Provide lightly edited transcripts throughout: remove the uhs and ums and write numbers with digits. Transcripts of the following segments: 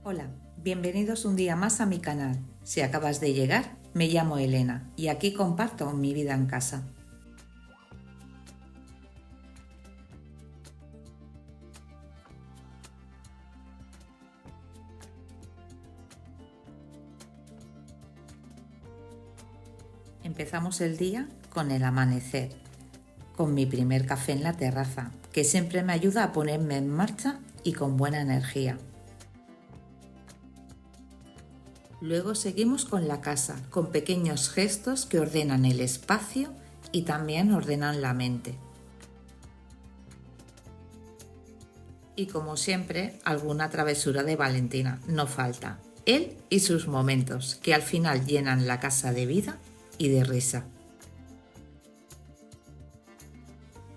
Hola, bienvenidos un día más a mi canal. Si acabas de llegar, me llamo Elena y aquí comparto mi vida en casa. Empezamos el día con el amanecer, con mi primer café en la terraza, que siempre me ayuda a ponerme en marcha y con buena energía. Luego seguimos con la casa, con pequeños gestos que ordenan el espacio y también ordenan la mente. Y como siempre, alguna travesura de Valentina, no falta. Él y sus momentos, que al final llenan la casa de vida y de risa.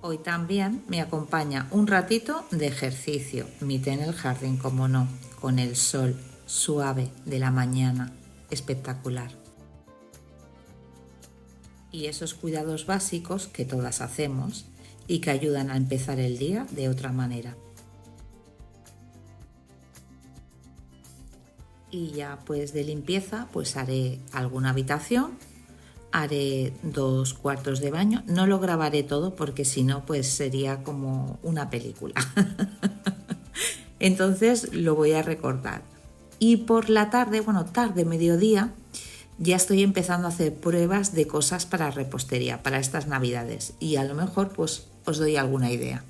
Hoy también me acompaña un ratito de ejercicio, mi té en el jardín, como no, con el sol suave de la mañana, espectacular. Y esos cuidados básicos que todas hacemos y que ayudan a empezar el día de otra manera. Y ya pues de limpieza pues haré alguna habitación, haré 2 cuartos de baño, no lo grabaré todo porque si no pues sería como una película. Entonces lo voy a recortar. Y por la tarde, bueno, tarde, mediodía, ya estoy empezando a hacer pruebas de cosas para repostería, para estas navidades. Y a lo mejor pues os doy alguna idea.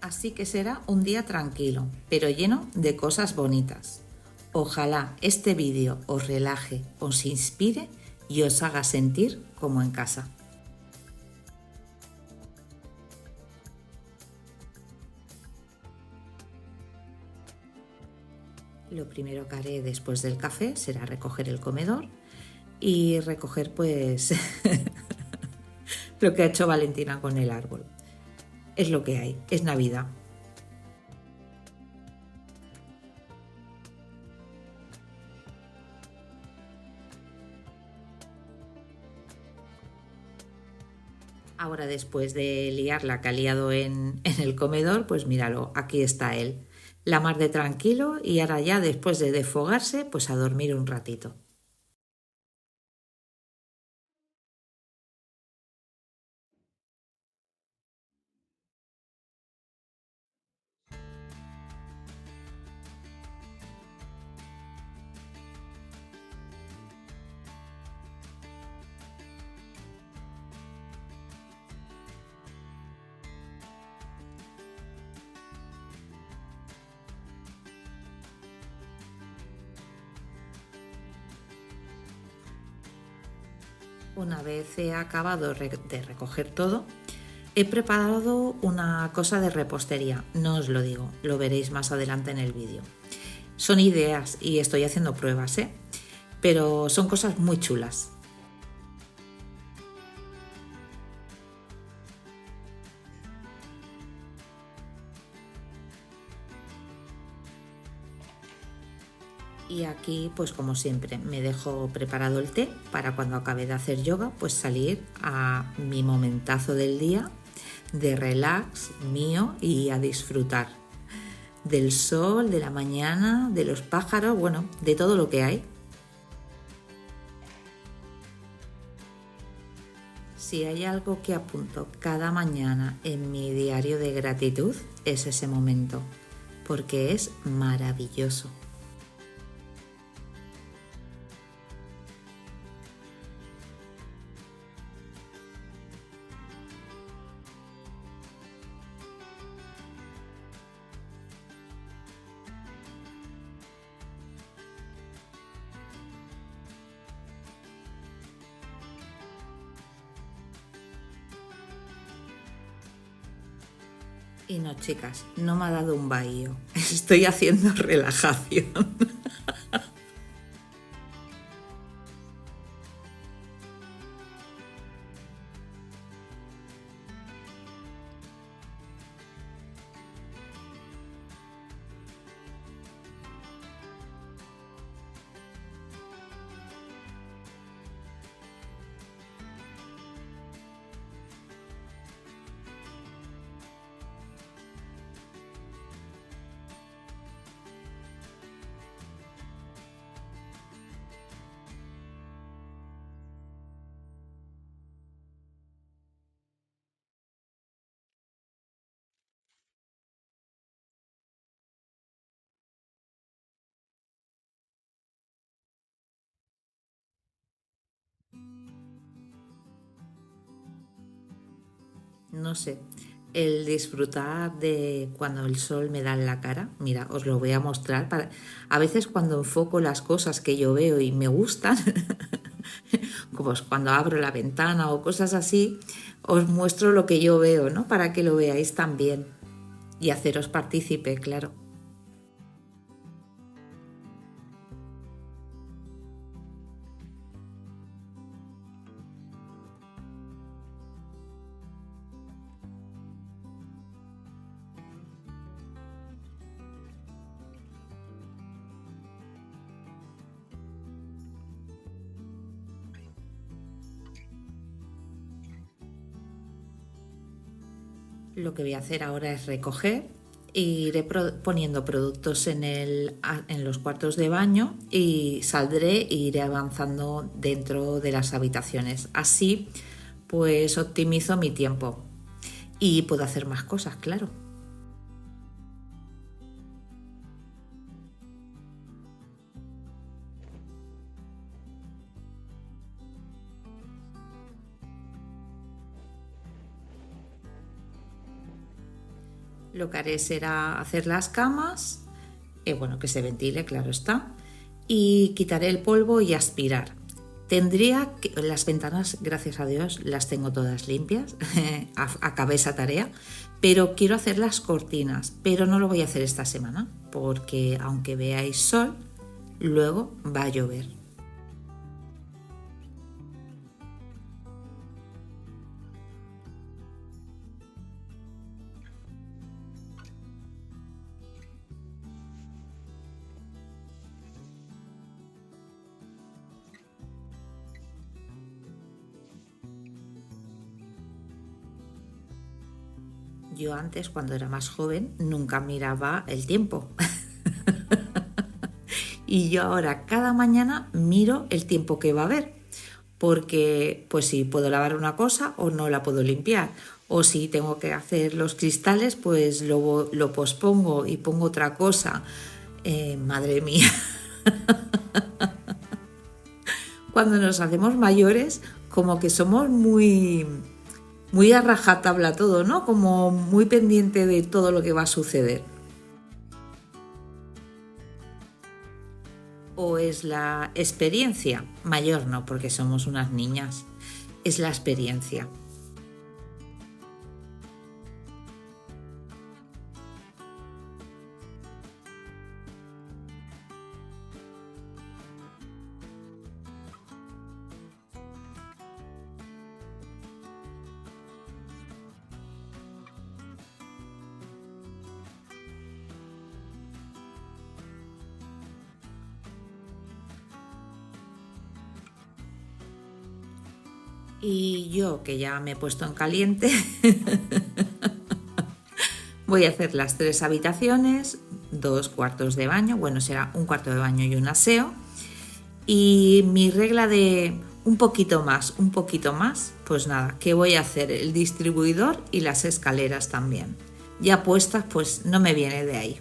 Así que será un día tranquilo, pero lleno de cosas bonitas. Ojalá este vídeo os relaje, os inspire y os haga sentir como en casa. Lo primero que haré después del café será recoger el comedor y recoger pues lo que ha hecho Valentina con el árbol. Es lo que hay, es Navidad. Ahora después de liar la que ha liado en el comedor, pues míralo, aquí está él. La mar de tranquilo y ahora ya después de desfogarse, pues a dormir un ratito. Una vez he acabado de recoger todo, he preparado una cosa de repostería. No os lo digo, lo veréis más adelante en el vídeo. Son ideas y estoy haciendo pruebas, ¿eh? Pero son cosas muy chulas. Y aquí, pues como siempre, me dejo preparado el té para cuando acabe de hacer yoga, pues salir a mi momentazo del día de relax mío y a disfrutar del sol, de la mañana, de los pájaros, bueno, de todo lo que hay. Si hay algo que apunto cada mañana en mi diario de gratitud, es ese momento, porque es maravilloso. Y no, chicas, no me ha dado un bahío. Estoy haciendo relajación. no sé, el disfrutar de cuando el sol me da en la cara. Mira, os lo voy a mostrar. A veces cuando enfoco las cosas que yo veo y me gustan, como es cuando abro la ventana o cosas así, os muestro lo que yo veo, ¿no? Para que lo veáis también y haceros partícipe, claro. Lo que voy a hacer ahora es recoger e iré poniendo productos en los cuartos de baño y saldré e iré avanzando dentro de las habitaciones. Así pues optimizo mi tiempo y puedo hacer más cosas, claro. Lo que haré será hacer las camas, bueno, que se ventile, claro está, y quitaré el polvo y aspirar. Tendría que, las ventanas, gracias a Dios, las tengo todas limpias, acabé esa tarea, pero quiero hacer las cortinas, pero no lo voy a hacer esta semana, porque aunque veáis sol, luego va a llover. Yo antes, cuando era más joven, nunca miraba el tiempo. Y yo ahora cada mañana miro el tiempo que va a haber, porque pues si puedo lavar una cosa o no la puedo limpiar, o si tengo que hacer los cristales, pues lo pospongo y pongo otra cosa. Madre mía, cuando nos hacemos mayores, como que somos muy a rajatabla todo, ¿no? Como muy pendiente de todo lo que va a suceder. ¿O es la experiencia? Mayor no, porque somos unas niñas. Es la experiencia. Y yo, que ya me he puesto en caliente, voy a hacer las 3 habitaciones, 2 cuartos de baño, bueno, será un cuarto de baño y un aseo. Y mi regla de un poquito más, pues nada, que voy a hacer el distribuidor y las escaleras también. Ya puestas, pues no me viene de ahí.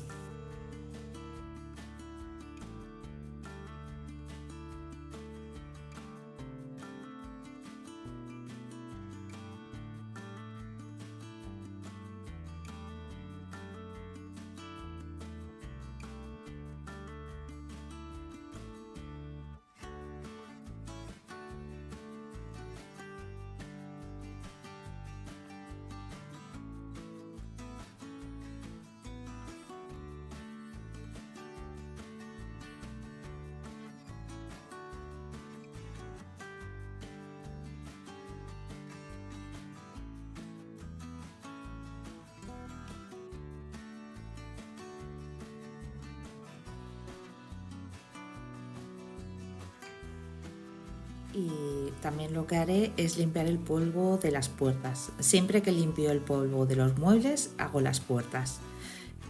Y también lo que haré es limpiar el polvo de las puertas. Siempre que limpio el polvo de los muebles, hago las puertas.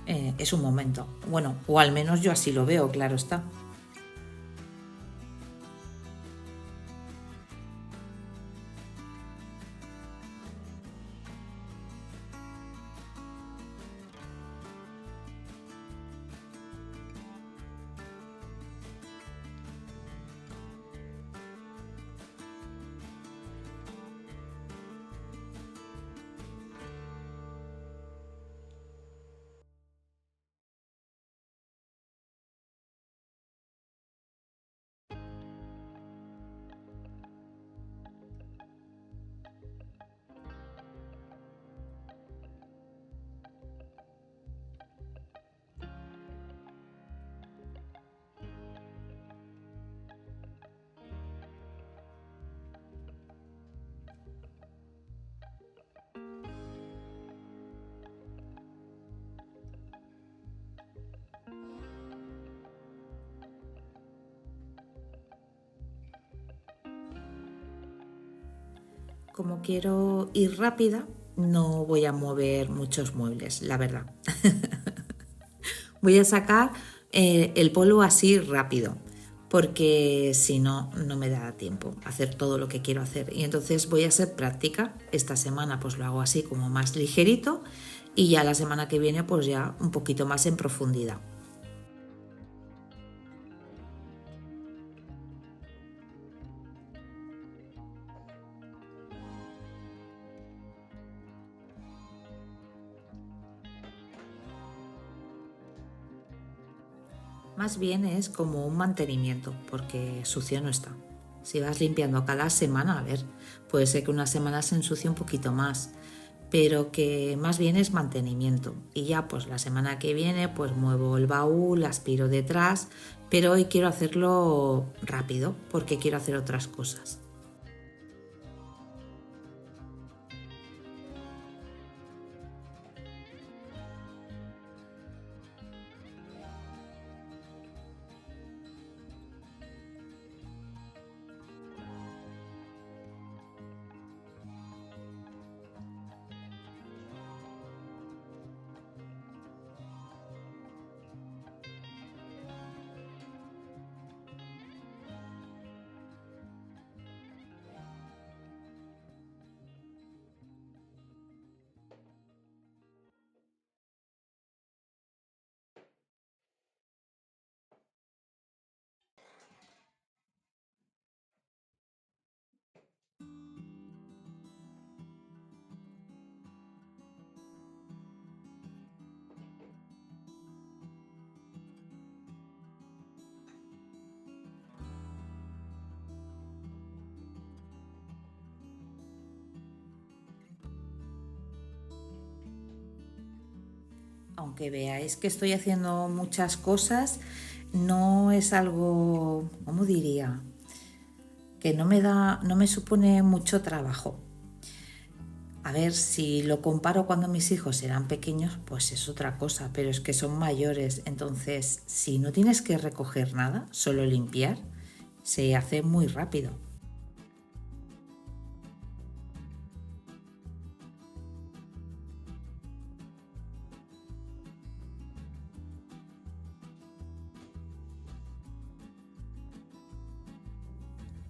Es un momento. Bueno, o al menos yo así lo veo, claro está. como quiero ir rápida, no voy a mover muchos muebles, la verdad. Voy a sacar el polvo así rápido, porque si no, no me da tiempo a hacer todo lo que quiero hacer. Y entonces voy a ser práctica. Esta semana pues lo hago así como más ligerito y ya la semana que viene pues ya un poquito más en profundidad. Más bien es como un mantenimiento, porque sucio no está. Si vas limpiando cada semana, a ver, puede ser que una semana se ensucie un poquito más, pero que más bien es mantenimiento. Y ya pues la semana que viene pues muevo el baúl, aspiro detrás, pero hoy quiero hacerlo rápido porque quiero hacer otras cosas. Aunque veáis que estoy haciendo muchas cosas, no es algo, ¿cómo diría? Que no me supone mucho trabajo. A ver, si lo comparo cuando mis hijos eran pequeños, pues es otra cosa, pero es que son mayores, entonces si no tienes que recoger nada, solo limpiar, se hace muy rápido.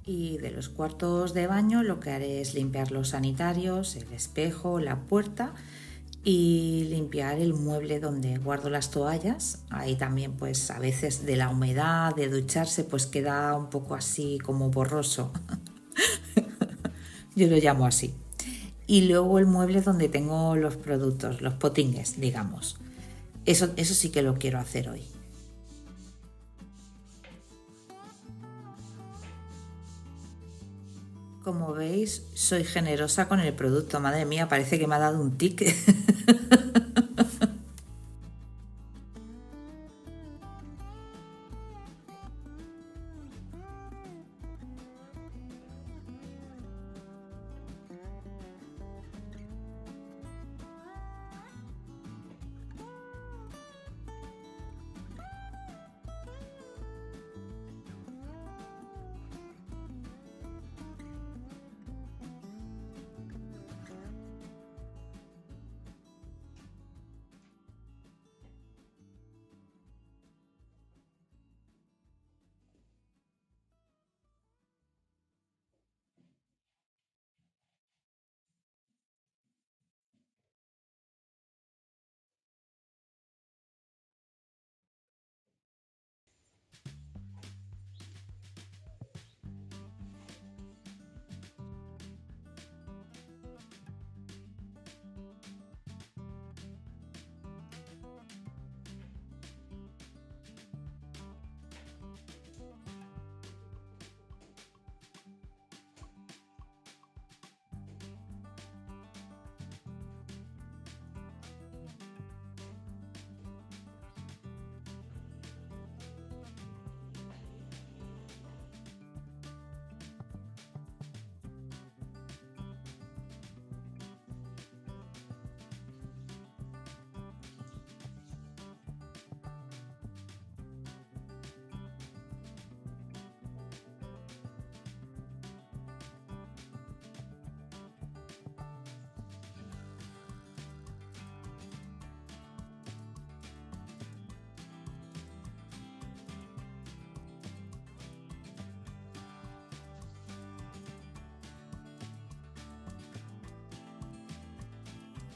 Y de los cuartos de baño lo que haré es limpiar los sanitarios, el espejo, la puerta y limpiar el mueble donde guardo las toallas. Ahí también pues a veces de la humedad, de ducharse, pues queda un poco así como borroso. Yo lo llamo así. Y luego el mueble donde tengo los productos, los potingues, digamos. Eso sí que lo quiero hacer hoy. Como veis, soy generosa con el producto. Madre mía, parece que me ha dado un tic.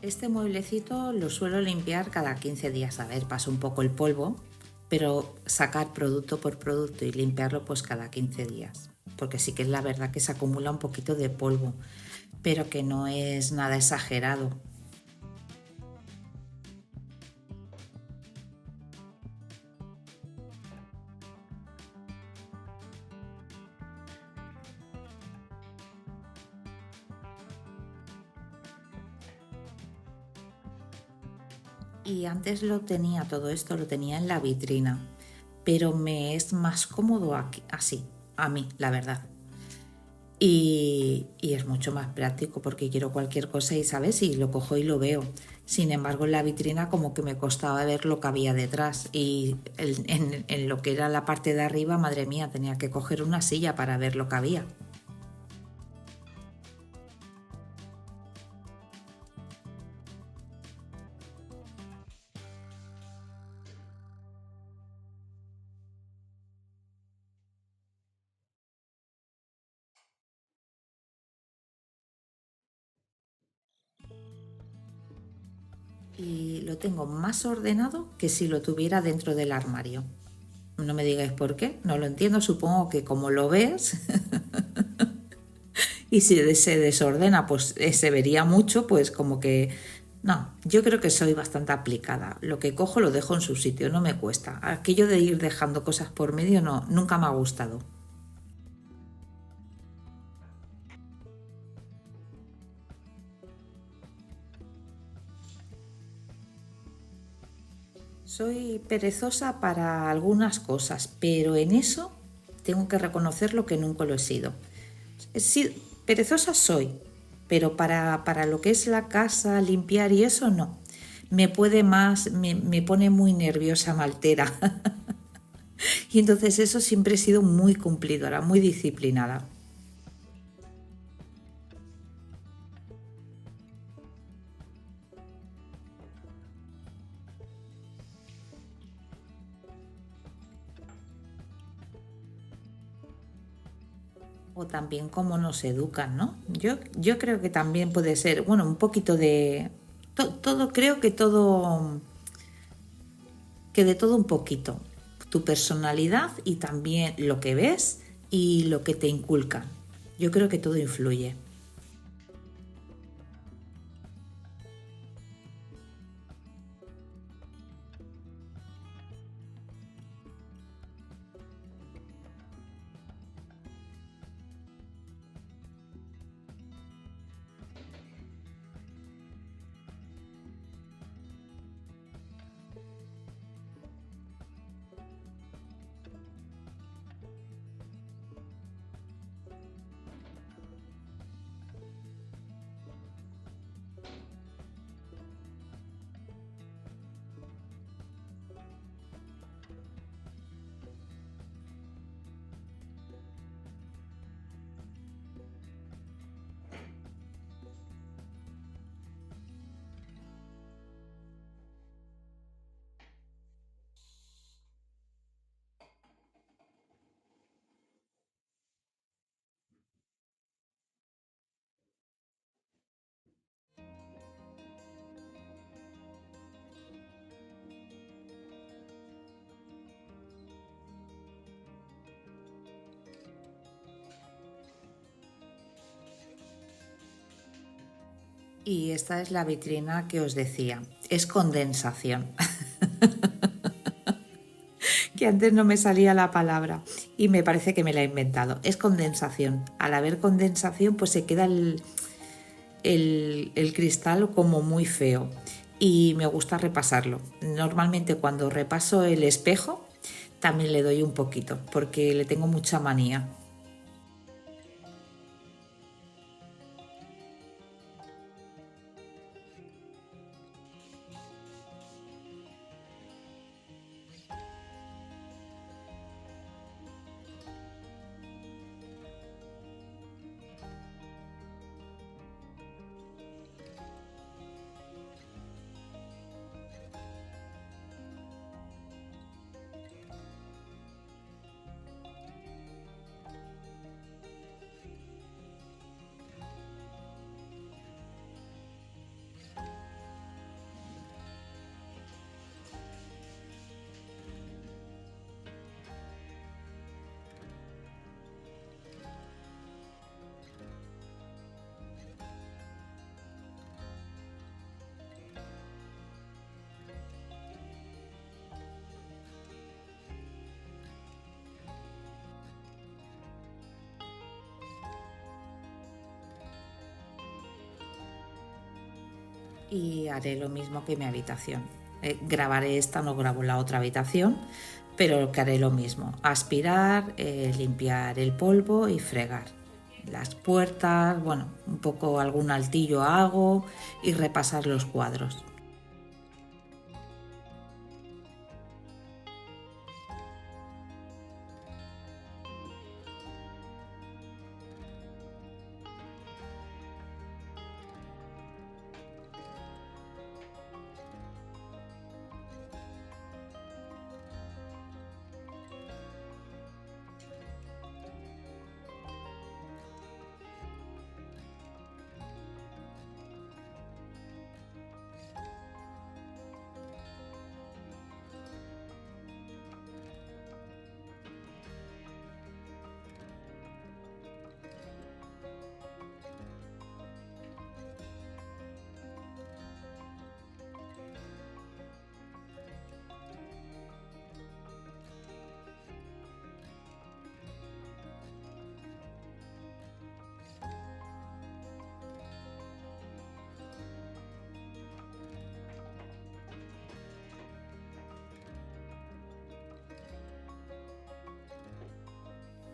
Este mueblecito lo suelo limpiar cada 15 días. A ver, paso un poco el polvo, pero sacar producto por producto y limpiarlo pues cada 15 días. Porque sí que es la verdad que se acumula un poquito de polvo, pero que no es nada exagerado. Y antes lo tenía, todo esto lo tenía en la vitrina, pero me es más cómodo aquí, así, a mí, la verdad. Y es mucho más práctico porque quiero cualquier cosa y, ¿sabes? Y lo cojo y lo veo. Sin embargo, en la vitrina como que me costaba ver lo que había detrás y en lo que era la parte de arriba, madre mía, tenía que coger una silla para ver lo que había. Y lo tengo más ordenado que si lo tuviera dentro del armario. No me digáis por qué, no lo entiendo, supongo que como lo ves y si se desordena pues se vería mucho, pues como que... No, yo creo que soy bastante aplicada. Lo que cojo lo dejo en su sitio, no me cuesta. Aquello de ir dejando cosas por medio no, nunca me ha gustado. Soy perezosa para algunas cosas, pero en eso tengo que reconocer lo que nunca lo he sido. Sí, perezosa soy, pero para lo que es la casa, limpiar y eso no. Me puede más, me pone muy nerviosa, me altera. Y entonces eso siempre he sido muy cumplidora, muy disciplinada. O también cómo nos educan, ¿no? Yo creo que también puede ser, bueno, un poquito de... todo, creo que de todo un poquito. Tu personalidad y también lo que ves y lo que te inculcan. Yo creo que todo influye. Y esta es la vitrina que os decía. Es condensación, que antes no me salía la palabra y me parece que me la he inventado. Es condensación. Al haber condensación, pues se queda el cristal como muy feo y me gusta repasarlo. Normalmente cuando repaso el espejo también le doy un poquito porque le tengo mucha manía. Y haré lo mismo que mi habitación. Grabaré esta, no grabo la otra habitación, pero que haré lo mismo: aspirar, limpiar el polvo y fregar las puertas, bueno, un poco algún altillo hago y repasar los cuadros.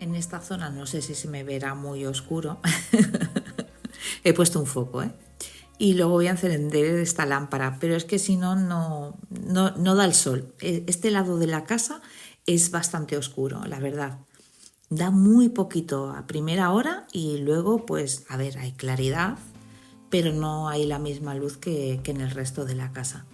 En esta zona no sé si se me verá muy oscuro. He puesto un foco, ¿eh? Y luego voy a encender esta lámpara, pero es que si no, no da el sol. Este lado de la casa es bastante oscuro, la verdad. Da muy poquito a primera hora y luego, pues, a ver, hay claridad, pero no hay la misma luz que en el resto de la casa.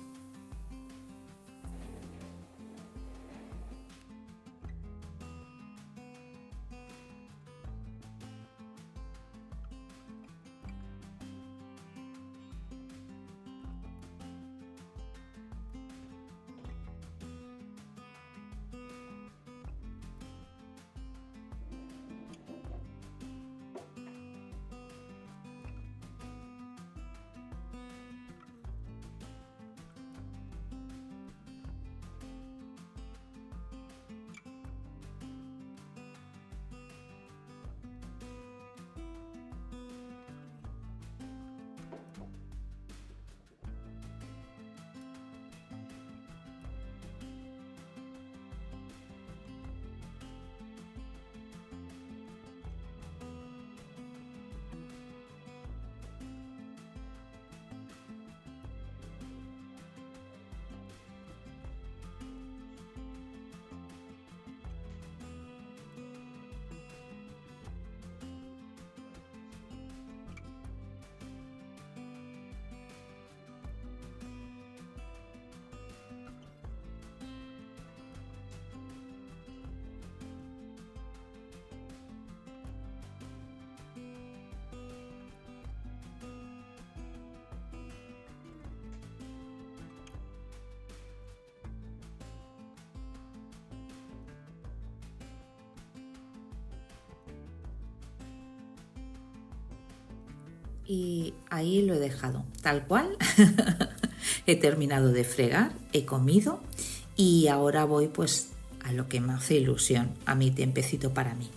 Y ahí lo he dejado, tal cual. He terminado de fregar, he comido y ahora voy pues a lo que me hace ilusión, a mi tiempecito para mí.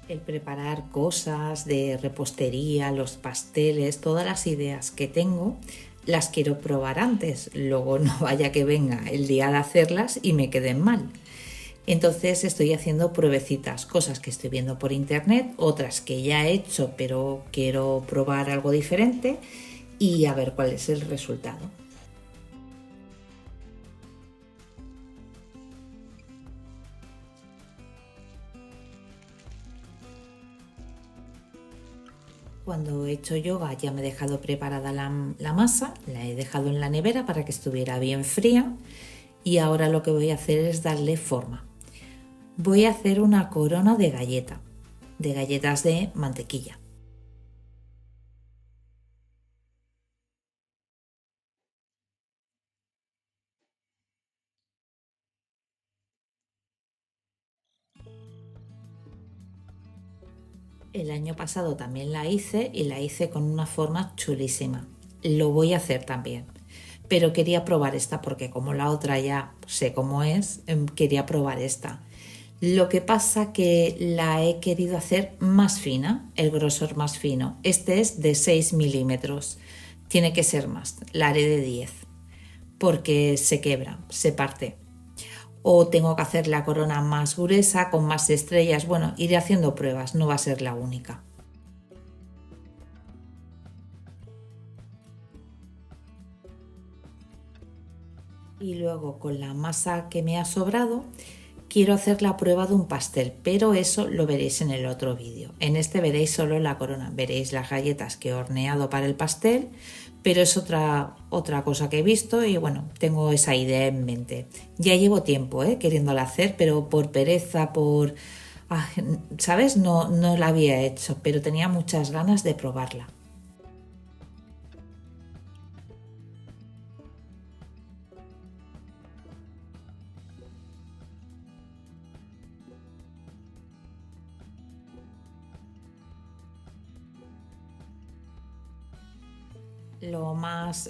El preparar cosas de repostería, los pasteles, todas las ideas que tengo, las quiero probar antes. Luego no vaya que venga el día de hacerlas y me queden mal. Entonces estoy haciendo pruebecitas, cosas que estoy viendo por internet, otras que ya he hecho pero quiero probar algo diferente y a ver cuál es el resultado. Cuando he hecho yoga ya me he dejado preparada la masa, la he dejado en la nevera para que estuviera bien fría y ahora lo que voy a hacer es darle forma. Voy a hacer una corona de galletas de mantequilla. El año pasado también la hice y la hice con una forma chulísima. Lo voy a hacer también. Pero quería probar esta porque como la otra ya sé cómo es, quería probar esta. Lo que pasa que la he querido hacer más fina, el grosor más fino. Este es de 6 milímetros. Tiene que ser más, la haré de 10 porque se quebra, se parte. O tengo que hacer la corona más gruesa, con más estrellas. Bueno, iré haciendo pruebas, no va a ser la única. Y luego con la masa que me ha sobrado, quiero hacer la prueba de un pastel, pero eso lo veréis en el otro vídeo. En este veréis solo la corona, veréis las galletas que he horneado para el pastel, pero es otra cosa que he visto y bueno, tengo esa idea en mente. Ya llevo tiempo queriéndola hacer, pero por pereza, ¿sabes? No la había hecho, pero tenía muchas ganas de probarla.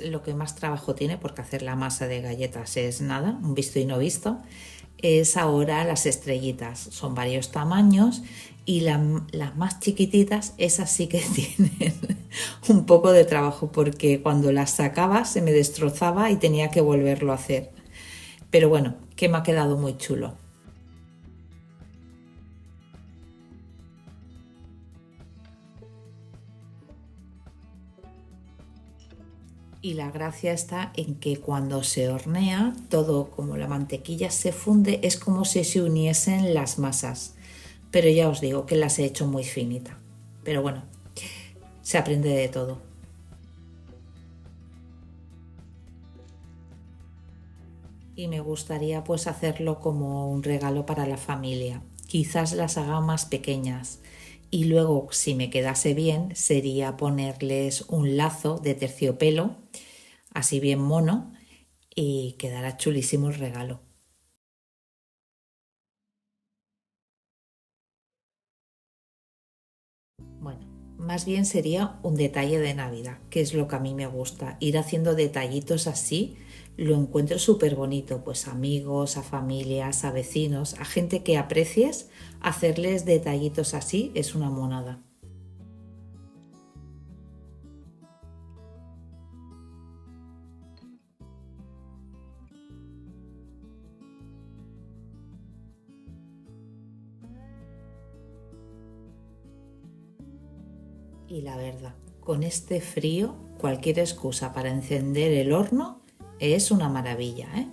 Lo que más trabajo tiene, porque hacer la masa de galletas es nada, un visto y no visto, es ahora las estrellitas. Son varios tamaños y las más chiquititas, esas sí que tienen un poco de trabajo, porque cuando las sacaba se me destrozaba y tenía que volverlo a hacer. Pero bueno, que me ha quedado muy chulo. Y la gracia está en que cuando se hornea, todo como la mantequilla se funde, es como si se uniesen las masas. Pero ya os digo que las he hecho muy finita. Pero bueno, se aprende de todo. Y me gustaría pues hacerlo como un regalo para la familia. Quizás las haga más pequeñas. Y luego, si me quedase bien, sería ponerles un lazo de terciopelo, así bien mono, y quedará chulísimo el regalo. Bueno, más bien sería un detalle de Navidad, que es lo que a mí me gusta. Ir haciendo detallitos así, lo encuentro súper bonito. Pues a amigos, a familias, a vecinos, a gente que aprecies, hacerles detallitos así es una monada. Y la verdad, con este frío, cualquier excusa para encender el horno es una maravilla, ¿eh?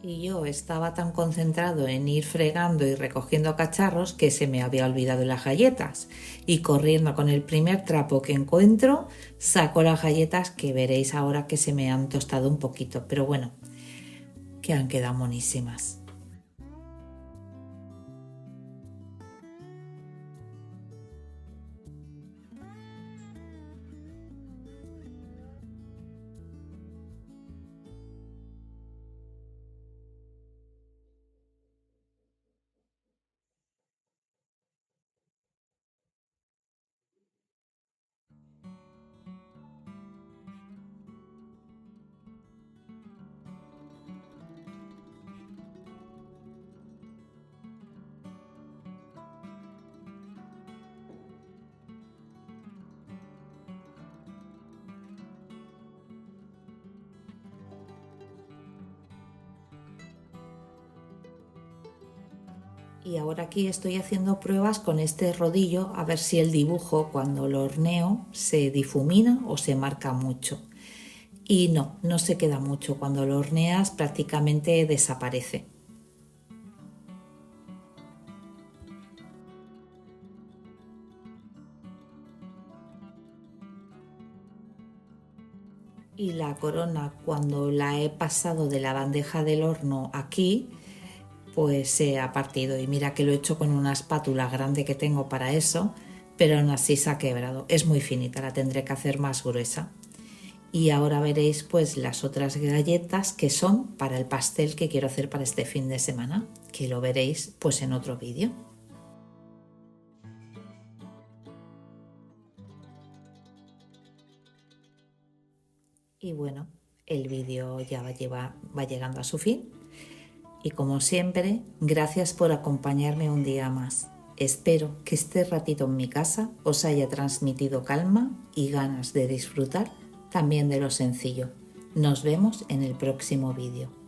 Y yo estaba tan concentrado en ir fregando y recogiendo cacharros que se me había olvidado las galletas. Y corriendo con el primer trapo que encuentro, saco las galletas, que veréis ahora que se me han tostado un poquito. Pero bueno, que han quedado monísimas. Y ahora aquí estoy haciendo pruebas con este rodillo a ver si el dibujo cuando lo horneo se difumina o se marca mucho. Y no, no se queda mucho. Cuando lo horneas prácticamente desaparece. Y la corona, cuando la he pasado de la bandeja del horno aquí, pues se ha partido. Y mira que lo he hecho con una espátula grande que tengo para eso, pero aún así se ha quebrado. Es muy finita, la tendré que hacer más gruesa. Y ahora veréis pues las otras galletas que son para el pastel que quiero hacer para este fin de semana, que lo veréis pues en otro vídeo. Y bueno, el vídeo ya va llegando a su fin. Y como siempre, gracias por acompañarme un día más. Espero que este ratito en mi casa os haya transmitido calma y ganas de disfrutar también de lo sencillo. Nos vemos en el próximo vídeo.